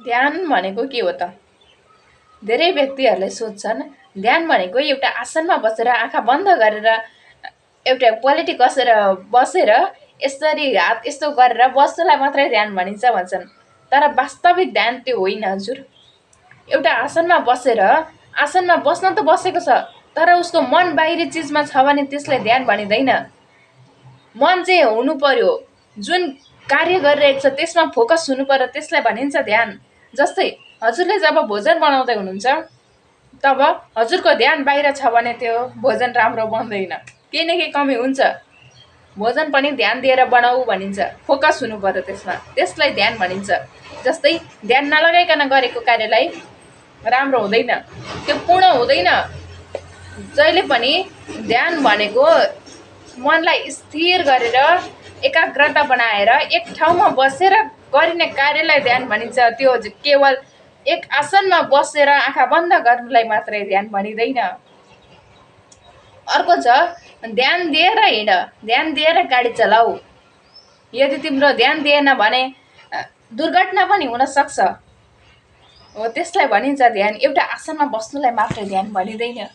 ध्यान भनेको के हो त? धेरै व्यक्तिहरूले सोध्छन् ध्यान भनेको एउटा आसनमा बसेर आँखा बन्द गरेर एउटा पलेटी कसेर बसेर यसरी हात यस्तो गरेर बस्नुलाई मात्रै ध्यान भनिन्छ भन्छन्। तर वास्तविक ध्यान त्यो होइन हजुर। एउटा आसनमा बस्न त बसेको छ, तर उसको मन बाहिरी चिजमा छ भने त्यसलाई ध्यान भनिँदैन। मन चाहिँ हुनु पर्यो, जुन कार्य गरिरहेको छ त्यसमा फोकस हुनु पर्यो, त्यसलाई भनिन्छ ध्यान। जस्तै हजुरले जब भोजन बनाउँदै हुनुहुन्छ तब हजुरको ध्यान बाहिर छ भने त्यो भोजन राम्रो बन्दैन, केही न केही कमी हुन्छ। भोजन पनि ध्यान दिएर बनाऊ भनिन्छ, फोकस हुनु पर्यो त्यसमा, त्यसलाई ध्यान भनिन्छ। जस्तै ध्यान नलगाइकन गरेको कार्यलाई राम्रो हुँदैन, त्यो पूर्ण हुँदैन। जहिले पनि ध्यान भनेको मनलाई स्थिर गरेर एकाग्रता बनाएर एक ठाउँमा बसेर गरिने कार्यलाई ध्यान भनिन्छ। त्यो केवल एक आसनमा बसेर आँखा बन्द गर्नुलाई मात्रै ध्यान भनिँदैन। अर्को छ ध्यान दिएर हिँड, ध्यान दिएर गाडी चलाऊ। यदि तिम्रो ध्यान दिएन भने दुर्घटना पनि हुन सक्छ हो, त्यसलाई भनिन्छ ध्यान। एउटा आसनमा बस्नुलाई मात्रै ध्यान भनिँदैन।